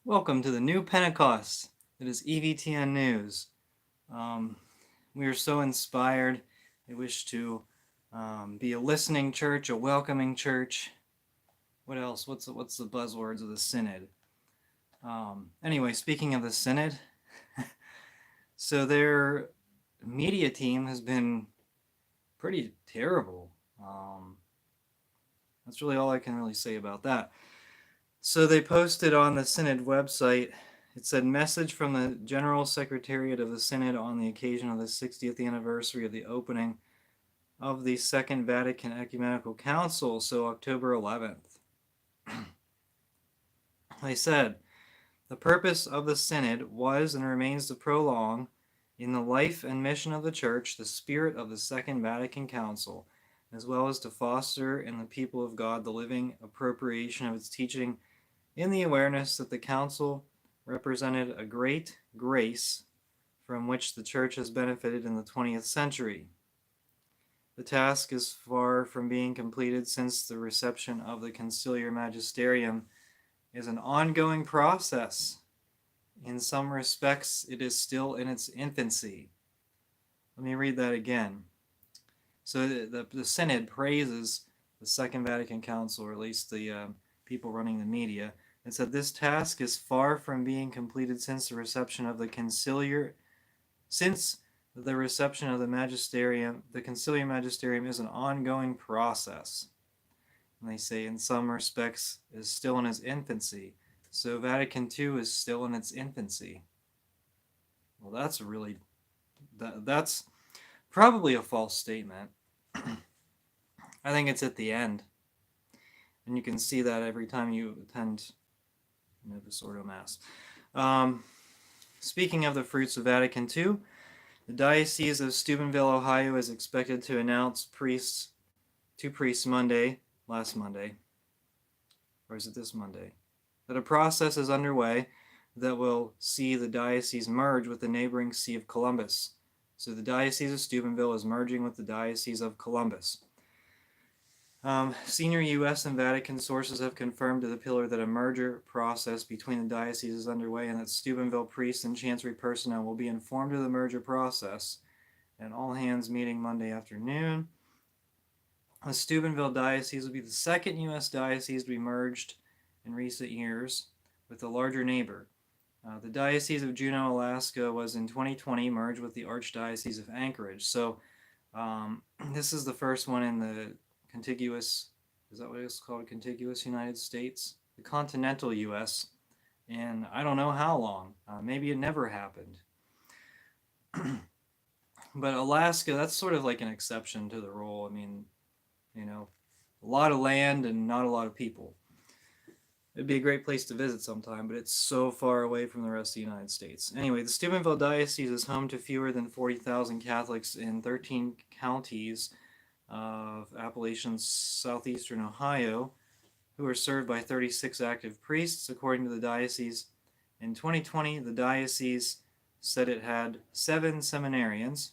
Welcome to the new Pentecost. It is EVTN News. We are so inspired. We wish to be a listening church, a welcoming church. What else? What's the buzzwords of the synod? Anyway, speaking of the synod, so their media team has been pretty terrible. That's really all I can really say about that. So they posted on the synod website. It said, message from the General Secretariat of the Synod on the occasion of the 60th anniversary of the opening of the Second Vatican Ecumenical Council, so October 11th. They said, the purpose of the Synod was and remains to prolong, in the life and mission of the Church, the spirit of the Second Vatican Council, as well as to foster in the people of God the living appropriation of its teaching in the awareness that the Council represented a great grace from which the Church has benefited in the 20th century. The task is far from being completed, since the reception of the Conciliar Magisterium is an ongoing process. In some respects, it is still in its infancy. Let me read that again. So the Synod praises the Second Vatican Council, or at least the people running the media. It said, this task is far from being completed since the reception of the Conciliar Magisterium. The Conciliar Magisterium is an ongoing process. And they say, in some respects, is still in its infancy. So Vatican II is still in its infancy. Well, that's probably a false statement. I think it's at the end. And you can see that every time you attend Novus Ordo Mass. Speaking of the fruits of Vatican II, the Diocese of Steubenville, Ohio is expected to announce two priests last Monday, or is it this Monday, that a process is underway that will see the diocese merge with the neighboring See of Columbus. So the Diocese of Steubenville is merging with the Diocese of Columbus. Senior U.S. and Vatican sources have confirmed to the Pillar that a merger process between the dioceses is underway, and that Steubenville priests and chancery personnel will be informed of the merger process at an all-hands meeting Monday afternoon. The Steubenville Diocese will be the second U.S. diocese to be merged in recent years with a larger neighbor. The Diocese of Juneau, Alaska was in 2020 merged with the Archdiocese of Anchorage. So this is the first one in the contiguous, is that what it's called, contiguous United States? The continental U.S. And I don't know how long. Maybe it never happened. But Alaska, that's sort of like an exception to the rule. I mean, a lot of land and not a lot of people. It'd be a great place to visit sometime, but it's so far away from the rest of the United States. Anyway, the Steubenville Diocese is home to fewer than 40,000 Catholics in 13 counties of Appalachia's southeastern Ohio, who are served by 36 active priests, according to the diocese. In 2020, the diocese said it had 7 seminarians.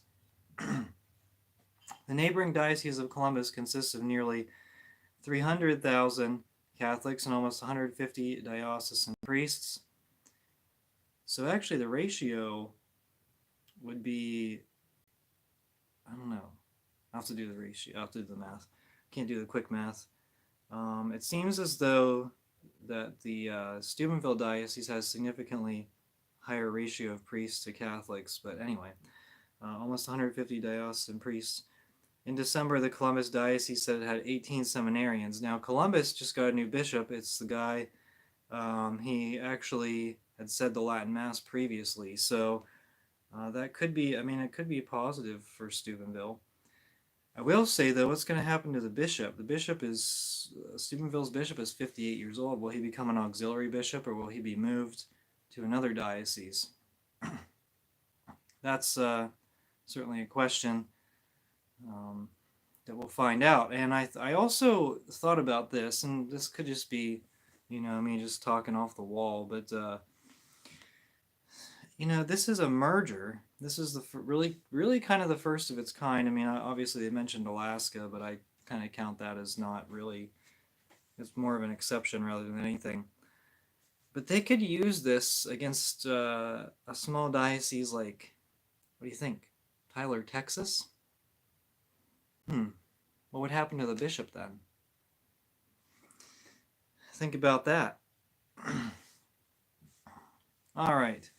The neighboring Diocese of Columbus consists of nearly 300,000 Catholics and almost 150 diocesan priests. So actually the ratio would be, I don't know. I'll have to do the ratio. I'll have to do the math. Can't do the quick math. It seems as though that the Steubenville Diocese has significantly higher ratio of priests to Catholics. But anyway, almost 150 diocesan priests. In December, the Columbus Diocese said it had 18 seminarians. Now, Columbus just got a new bishop. It's the guy, he actually had said the Latin Mass previously. So that could be, it could be positive for Steubenville. I will say, though, what's going to happen to the bishop? The bishop is, Steubenville's bishop is 58 years old. Will he become an auxiliary bishop, or will he be moved to another diocese? That's certainly a question that we'll find out. And I also thought about this, and this could just be, me just talking off the wall, but, this is a merger. This is the really kind of the first of its kind. I mean, obviously they mentioned Alaska, but I kind of count that as not really, it's more of an exception rather than anything. But they could use this against a small diocese like, what do you think, Tyler, Texas? What would happen to the bishop then? Think about that. All right.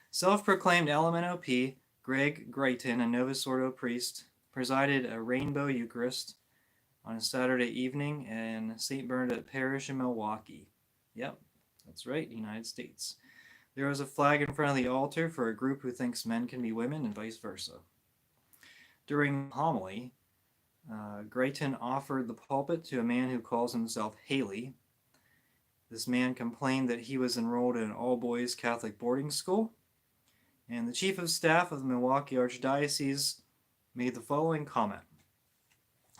Self-proclaimed LMNOP, Greg Grayton, a Novus Ordo priest, presided a Rainbow Eucharist on a Saturday evening in St. Bernadette Parish in Milwaukee. Yep, that's right, United States. There was a flag in front of the altar for a group who thinks men can be women and vice versa. During the homily, Grayton offered the pulpit to a man who calls himself Haley. This man complained that he was enrolled in an all-boys Catholic boarding school, and the chief of staff of the Milwaukee Archdiocese made the following comment.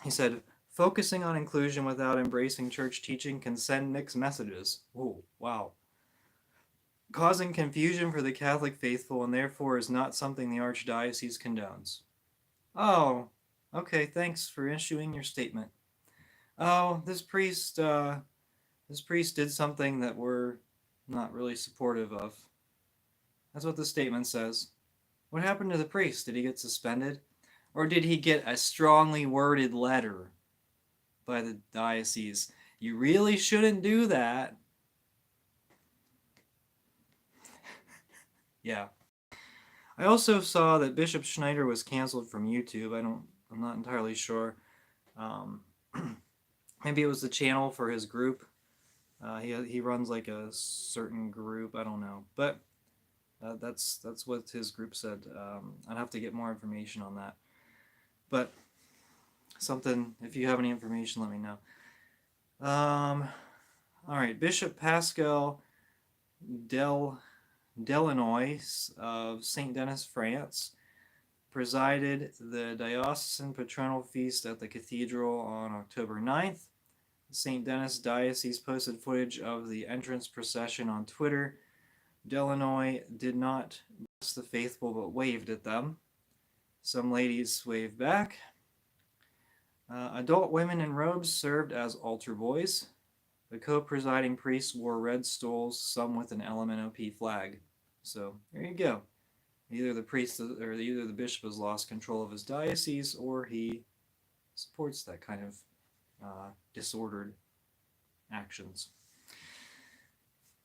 He said, "Focusing on inclusion without embracing church teaching can send mixed messages." Oh, wow. "Causing confusion for the Catholic faithful, and therefore is not something the Archdiocese condones." Oh, okay, thanks for issuing your statement. Oh, this priest did something that we're not really supportive of. That's what the statement says. What happened to the priest? Did he get suspended? Or did he get a strongly worded letter by the diocese? You really shouldn't do that. Yeah. I also saw that Bishop Schneider was canceled from YouTube. I'm not entirely sure. Maybe it was the channel for his group. He runs like a certain group. I don't know, but that's what his group said. I'd have to get more information on that. But something, if you have any information, let me know. All right, Bishop Pascal Delanois of St. Denis, France, presided the diocesan patronal feast at the cathedral on October 9th. The St. Denis Diocese posted footage of the entrance procession on Twitter. Delanois did not bless the faithful but waved at them. Some ladies waved back. Adult women in robes served as altar boys. The co-presiding priests wore red stoles, some with an LMNOP flag. So there you go. Either the bishop has lost control of his diocese, or he supports that kind of disordered actions.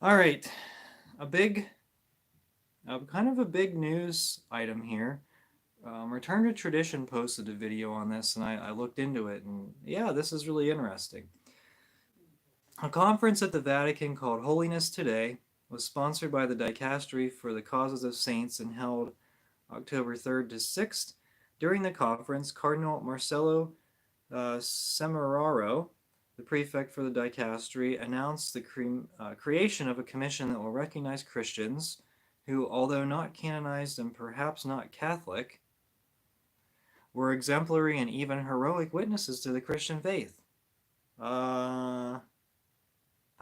All right, kind of a big news item here. Return to Tradition posted a video on this, and I looked into it, and yeah, this is really interesting. A conference at the Vatican called Holiness Today was sponsored by the Dicastery for the Causes of Saints and held October 3rd to 6th. During the conference, Cardinal Marcello Semeraro, the prefect for the Dicastery, announced the creation of a commission that will recognize Christians who, although not canonized and perhaps not Catholic, were exemplary and even heroic witnesses to the Christian faith.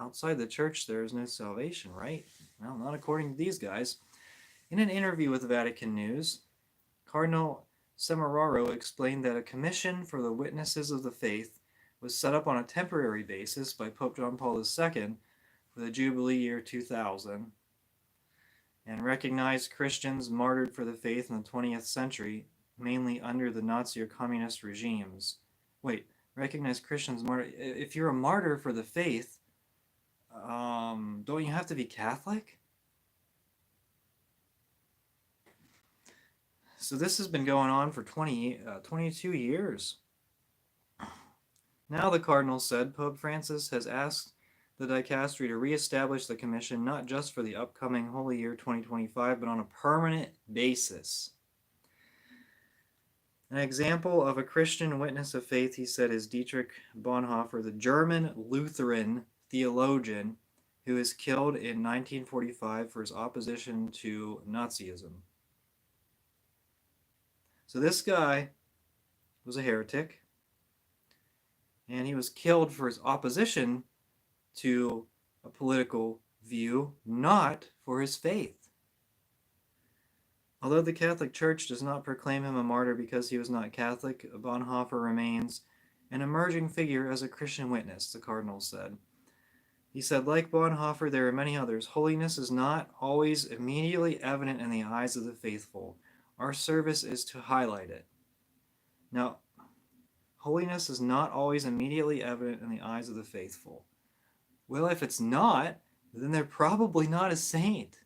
Outside the church, there is no salvation, right? Well, not according to these guys. In an interview with Vatican News, Cardinal Semeraro explained that a commission for the witnesses of the faith was set up on a temporary basis by Pope John Paul II for the Jubilee year 2000 and recognized Christians martyred for the faith in the 20th century, mainly under the Nazi or communist regimes. Wait, recognize Christians martyred? If you're a martyr for the faith, don't you have to be Catholic? So this has been going on for 22 years. Now, the Cardinal said, Pope Francis has asked the Dicastery to reestablish the commission not just for the upcoming Holy Year 2025, but on a permanent basis. An example of a Christian witness of faith, he said, is Dietrich Bonhoeffer, the German Lutheran theologian who was killed in 1945 for his opposition to Nazism. So this guy was a heretic, and he was killed for his opposition to a political view, not for his faith. Although the Catholic Church does not proclaim him a martyr because he was not Catholic, Bonhoeffer remains an emerging figure as a Christian witness, the Cardinal said. He said, like Bonhoeffer, there are many others. Holiness is not always immediately evident in the eyes of the faithful. Our service is to highlight it. Now, holiness is not always immediately evident in the eyes of the faithful. Well, if it's not, then they're probably not a saint.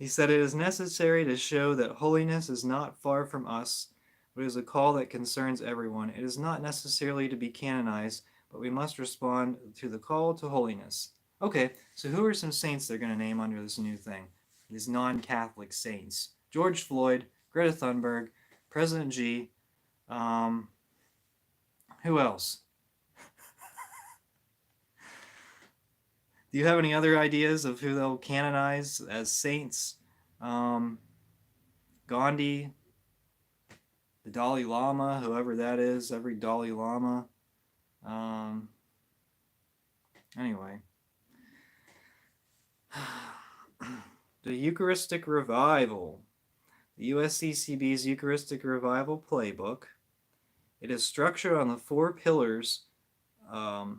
He said it is necessary to show that holiness is not far from us, but is a call that concerns everyone. It is not necessarily to be canonized, but we must respond to the call to holiness. Okay, so who are some saints they're going to name under this new thing? These non-Catholic saints. George Floyd, Greta Thunberg, President G. Who else? Do you have any other ideas of who they'll canonize as saints? Gandhi, the Dalai Lama, whoever that is, every Dalai Lama. Anyway. The Eucharistic Revival. The USCCB's Eucharistic Revival Playbook. It is structured on the four pillars. The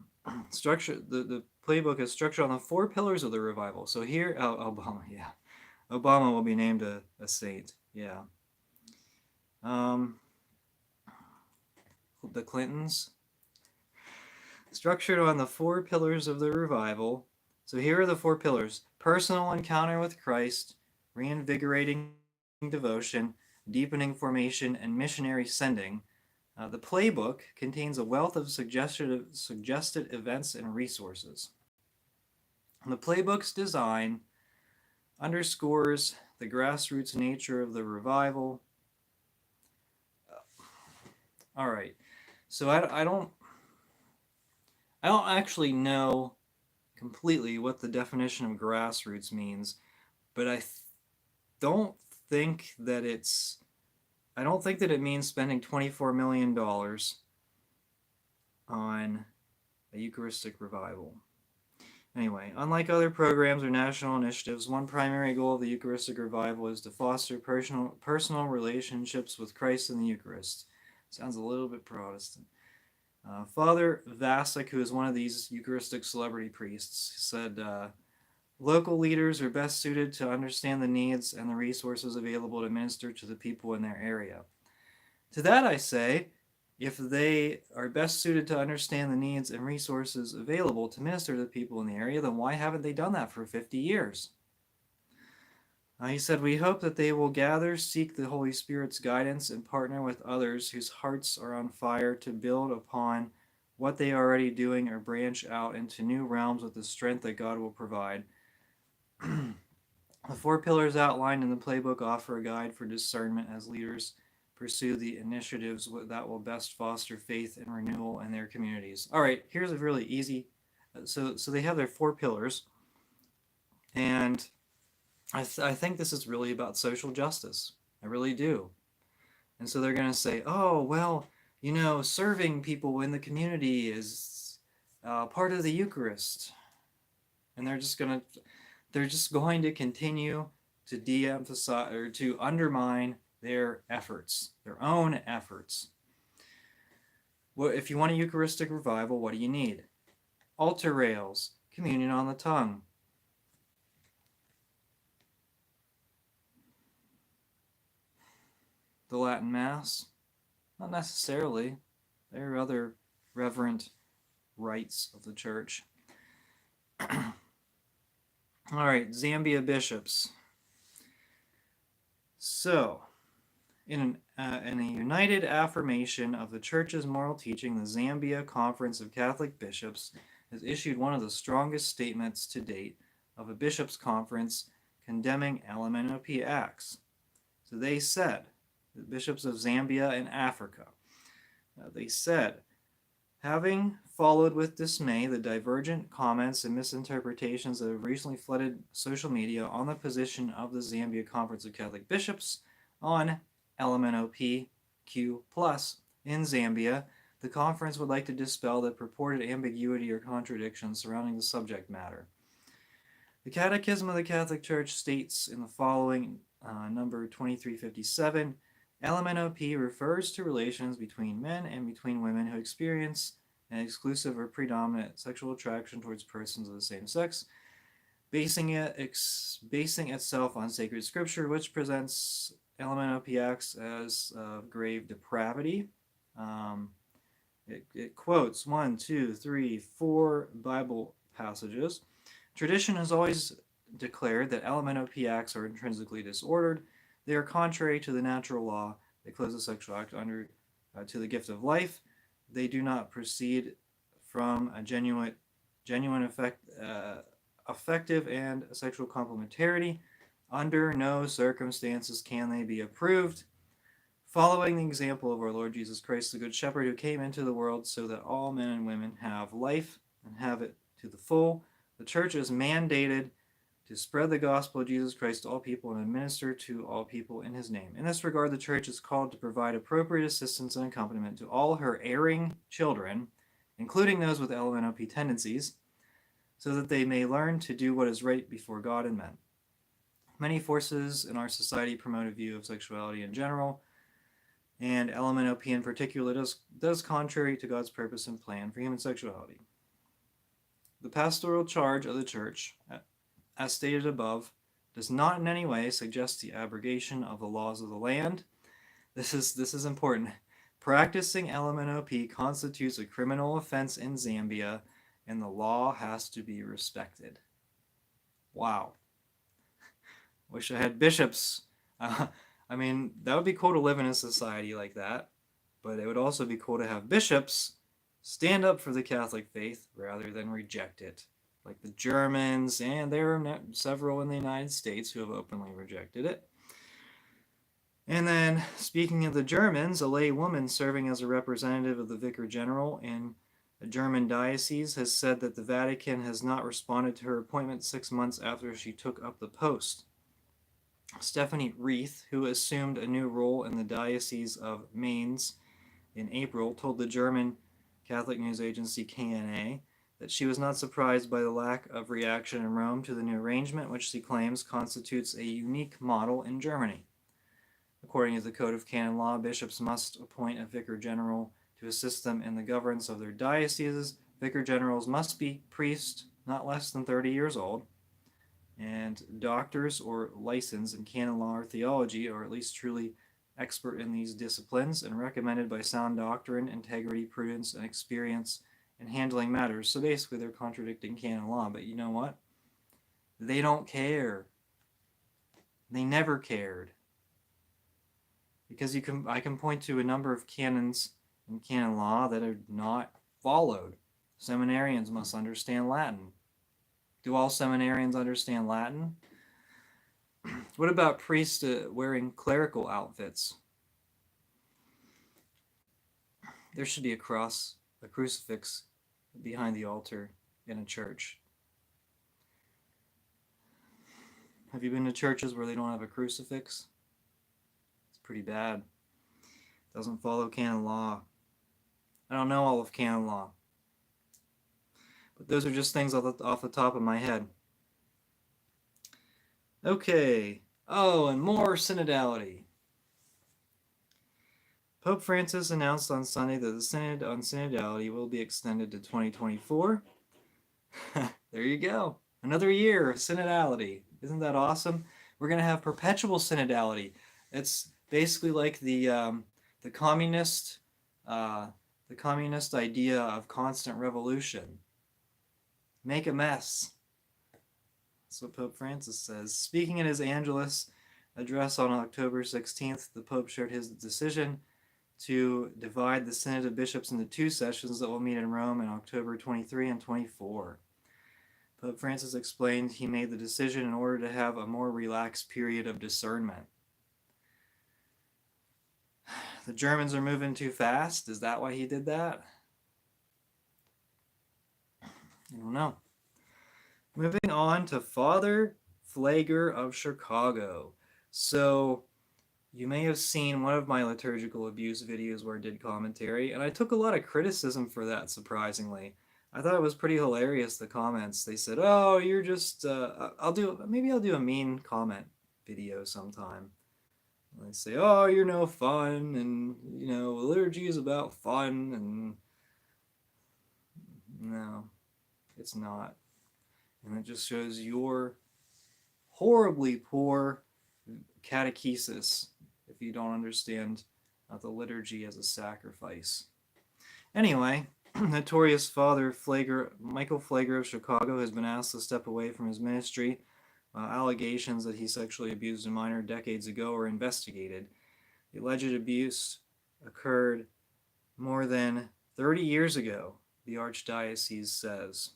playbook is structured on the four pillars of the revival. So here, Obama, yeah. Obama will be named a saint, yeah. The Clintons. Structured on the four pillars of the revival. So here are the four pillars. Personal encounter with Christ, reinvigorating devotion, deepening formation, and missionary sending. The playbook contains a wealth of suggested events and resources. The playbook's design underscores the grassroots nature of the revival. All right, so I don't actually know completely what the definition of grassroots means, but I don't think that it means spending $24 million on a Eucharistic revival. Anyway, unlike other programs or national initiatives, one primary goal of the Eucharistic Revival is to foster personal relationships with Christ in the Eucharist. Sounds a little bit Protestant. Father Vasic, who is one of these Eucharistic celebrity priests, said, local leaders are best suited to understand the needs and the resources available to minister to the people in their area. To that I say, if they are best suited to understand the needs and resources available to minister to the people in the area, then why haven't they done that for 50 years? He said, we hope that they will gather, seek the Holy Spirit's guidance, and partner with others whose hearts are on fire to build upon what they are already doing or branch out into new realms with the strength that God will provide. The four pillars outlined in the playbook offer a guide for discernment as leaders pursue the initiatives that will best foster faith and renewal in their communities. All right, here's a really easy. So they have their four pillars, and I think this is really about social justice. I really do. And so they're going to say, oh, well, serving people in the community is part of the Eucharist. And they're just going to continue to de-emphasize or to undermine their efforts, their own efforts. Well, if you want a Eucharistic revival, what do you need? Altar rails, communion on the tongue. The Latin Mass? Not necessarily. There are other reverent rites of the Church. All right, Zambia bishops. So, in a united affirmation of the Church's moral teaching, the Zambia Conference of Catholic Bishops has issued one of the strongest statements to date of a bishops' conference condemning LMNOP acts. So they said, the bishops of Zambia and Africa, they said, having followed with dismay the divergent comments and misinterpretations that have recently flooded social media on the position of the Zambia Conference of Catholic Bishops on LMNOPQ+ in Zambia, the conference would like to dispel the purported ambiguity or contradiction surrounding the subject matter. The Catechism of the Catholic Church states in the following, number 2357, LMNOP refers to relations between men and between women who experience an exclusive or predominant sexual attraction towards persons of the same sex, basing itself on sacred scripture, which presents LMNOP acts as grave depravity. It quotes 1, 2, 3, 4 Bible passages. Tradition has always declared that LMNOP acts are intrinsically disordered. They are contrary to the natural law. They close the sexual act under to the gift of life. They do not proceed from a genuine effective and sexual complementarity. Under no circumstances can they be approved. Following the example of our Lord Jesus Christ, the Good Shepherd, who came into the world so that all men and women have life and have it to the full, the Church is mandated to spread the gospel of Jesus Christ to all people and administer to all people in his name. In this regard, the Church is called to provide appropriate assistance and accompaniment to all her erring children, including those with LMNOP tendencies, so that they may learn to do what is right before God and men. Many forces in our society promote a view of sexuality in general, and LMNOP in particular does contrary to God's purpose and plan for human sexuality. The pastoral charge of the Church, as stated above, does not in any way suggest the abrogation of the laws of the land. This is important. Practicing LMNOP constitutes a criminal offense in Zambia, and the law has to be respected. Wow. Wish I had bishops. I mean, that would be cool to live in a society like that, but it would also be cool to have bishops stand up for the Catholic faith rather than reject it, like the Germans, and there are several in the United States who have openly rejected it. And then, speaking of the Germans, a lay woman serving as a representative of the Vicar General in a German diocese has said that the Vatican has not responded to her appointment 6 months after she took up the post. Stephanie Reith, who assumed a new role in the Diocese of Mainz in April, told the German Catholic news agency KNA that she was not surprised by the lack of reaction in Rome to the new arrangement, which she claims constitutes a unique model in Germany. According to the Code of Canon Law, bishops must appoint a vicar general to assist them in the governance of their dioceses. Vicar generals must be priests not less than 30 years old, and doctors or licensed in canon law or theology, or at least truly expert in these disciplines and recommended by sound doctrine, integrity, prudence, and experience in handling matters. So basically they're contradicting canon law, but you know what? They don't care. They never cared. Because I can point to a number of canons in canon law that are not followed. Seminarians must understand Latin. Do all seminarians understand Latin? What about priests wearing clerical outfits? There should be a cross, a crucifix behind the altar in a church. Have you been to churches where they don't have a crucifix? It's pretty bad. Doesn't follow canon law. I don't know all of canon law. But those are just things off the top of my head. Okay. Oh, and more synodality. Pope Francis announced on Sunday that the Synod on Synodality will be extended to 2024. There you go. Another year of synodality. Isn't that awesome? We're going to have perpetual synodality. It's basically like the communist idea of constant revolution. Make a mess. That's what Pope Francis says. Speaking in his Angelus address on October 16th, the Pope shared his decision to divide the Synod of Bishops into 2 sessions that will meet in Rome in October 23 and 24. Pope Francis explained he made the decision in order to have a more relaxed period of discernment. The Germans are moving too fast? Is that why he did that? I don't know. Moving on to Father Flagger of Chicago. So, you may have seen one of my liturgical abuse videos where I did commentary, and I took a lot of criticism for that, surprisingly. I thought it was pretty hilarious, the comments. They said, oh, you're just, maybe I'll do a mean comment video sometime. And they say, oh, you're no fun, and, liturgy is about fun, and No, it's not. And it just shows your horribly poor catechesis if you don't understand the liturgy as a sacrifice. Anyway, notorious father Michael Flager of Chicago has been asked to step away from his ministry. Allegations that he sexually abused a minor decades ago are investigated. The alleged abuse occurred more than 30 years ago, the Archdiocese says.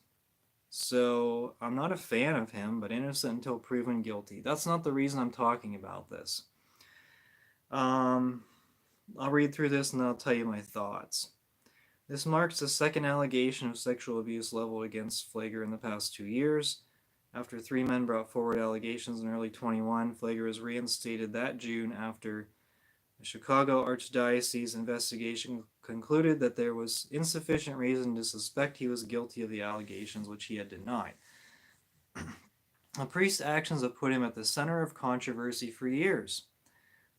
So I'm not a fan of him, but innocent until proven guilty. That's not the reason I'm talking about this. I'll read through this and I'll tell you my thoughts. This marks the second allegation of sexual abuse leveled against Flager in the past 2 years. After 3 men brought forward allegations in early 21, Flager was reinstated that June after the Chicago Archdiocese investigation concluded that there was insufficient reason to suspect he was guilty of the allegations which he had denied. The priest's actions have put him at the center of controversy for years.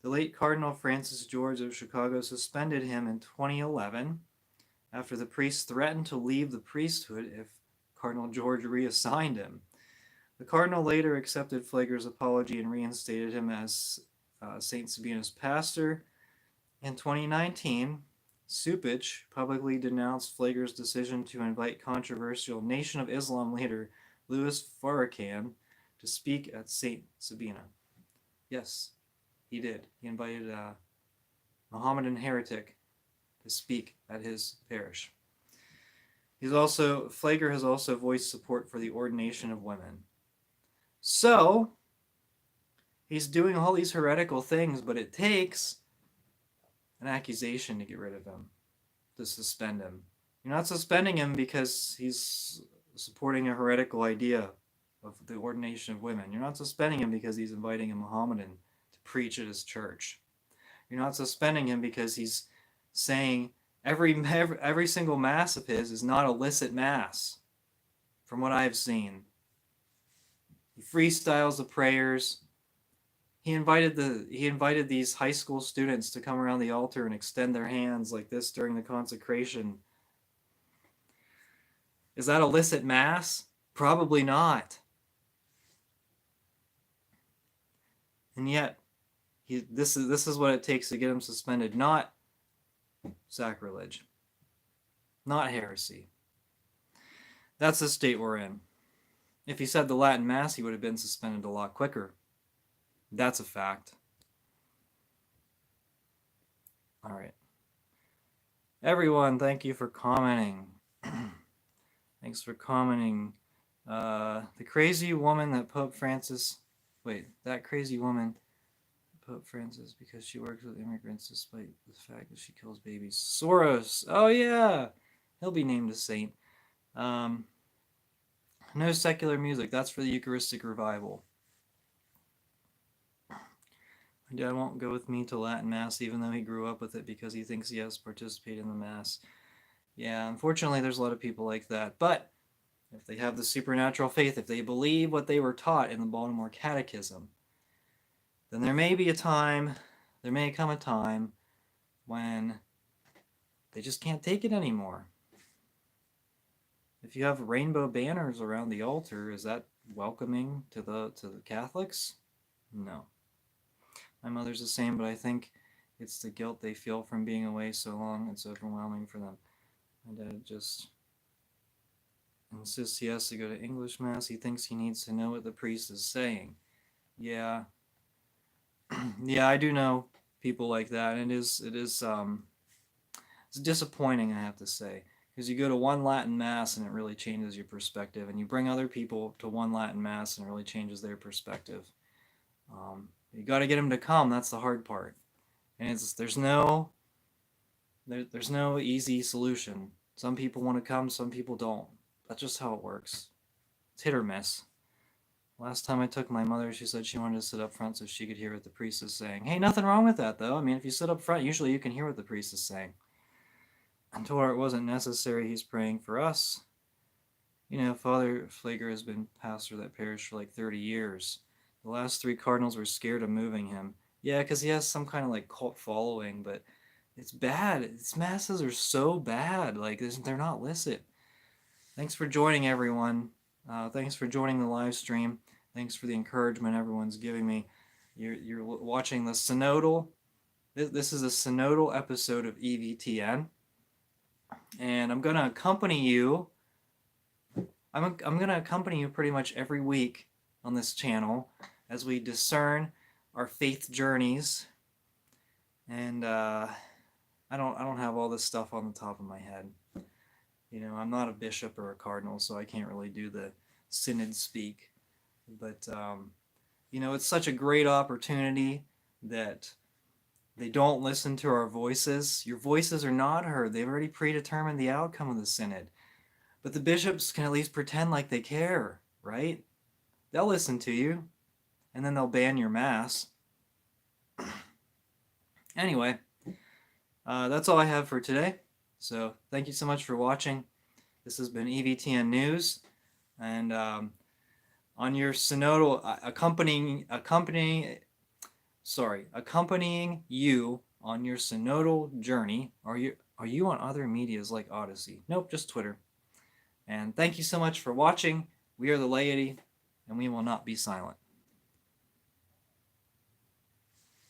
The late Cardinal Francis George of Chicago suspended him in 2011 after the priest threatened to leave the priesthood if Cardinal George reassigned him. The cardinal later accepted Flager's apology and reinstated him as St. Sabina's pastor. In 2019, Supich publicly denounced Flager's decision to invite controversial Nation of Islam leader Louis Farrakhan to speak at St. Sabina. Yes, he did. He invited a Mohammedan heretic to speak at his parish. Flager has also voiced support for the ordination of women. So, he's doing all these heretical things, but it takes an accusation to get rid of him, to suspend him. You're not suspending him because he's supporting a heretical idea of the ordination of women. You're not suspending him because he's inviting a Mohammedan to preach at his church. You're not suspending him because he's saying every single mass of his is not illicit mass, from what I've seen. He freestyles the prayers. He invited these high school students to come around the altar and extend their hands like this during the consecration. Is that illicit mass? Probably not. And yet, this is what it takes to get him suspended. Not sacrilege. Not heresy. That's the state we're in. If he said the Latin Mass, he would have been suspended a lot quicker. That's a fact. All right. Everyone, thank you for commenting. Thanks for commenting. The crazy woman that Pope Francis... Wait, that crazy woman, Pope Francis, because she works with immigrants despite the fact that she kills babies. Soros. Oh, yeah. He'll be named a saint. No secular music. That's for the Eucharistic Revival. My dad won't go with me to Latin Mass, even though he grew up with it, because he thinks he has to participate in the Mass. Yeah, unfortunately, there's a lot of people like that. But if they have the supernatural faith, if they believe what they were taught in the Baltimore Catechism, then there may come a time when they just can't take it anymore. If you have rainbow banners around the altar, is that welcoming to the Catholics? No. My mother's the same, but I think it's the guilt they feel from being away so long. It's overwhelming for them. My dad just insists he has to go to English Mass. He thinks he needs to know what the priest is saying. Yeah. Yeah, I do know people like that, and it's disappointing, I have to say. Because you go to one Latin Mass and it really changes your perspective, and you bring other people to one Latin Mass and it really changes their perspective. You got to get them to come. That's the hard part, and there's no easy solution. Some people want to come, some people don't. That's just how it works. It's hit or miss. Last time I took my mother, she said she wanted to sit up front so she could hear what the priest is saying. Hey, nothing wrong with that, though. I mean, if you sit up front, usually you can hear what the priest is saying. I told her it wasn't necessary. He's praying for us. You know, Father Flager has been pastor of that parish for like 30 years. The last 3 cardinals were scared of moving him. Yeah, because he has some kind of like cult following, but it's bad. His masses are so bad. Like, they're not licit. Thanks for joining, everyone. Thanks for joining the live stream. Thanks for the encouragement everyone's giving me. You're watching the synodal. This is a synodal episode of EVTN, and I'm going to accompany you. I'm going to accompany you pretty much every week on this channel as we discern our faith journeys. And I don't have all this stuff on the top of my head. You know, I'm not a bishop or a cardinal, so I can't really do the synod speak. But you know, it's such a great opportunity that they don't listen to our voices. Your voices are not heard. They've already predetermined the outcome of the synod. But the bishops can at least pretend like they care, right? They'll listen to you, and then they'll ban your mass. Anyway, that's all I have for today. So thank you so much for watching. This has been EVTN News, and on your synodal accompanying you on your synodal journey. Are you on other medias like Odyssey? Nope, just Twitter. And thank you so much for watching. We are the laity, and we will not be silent.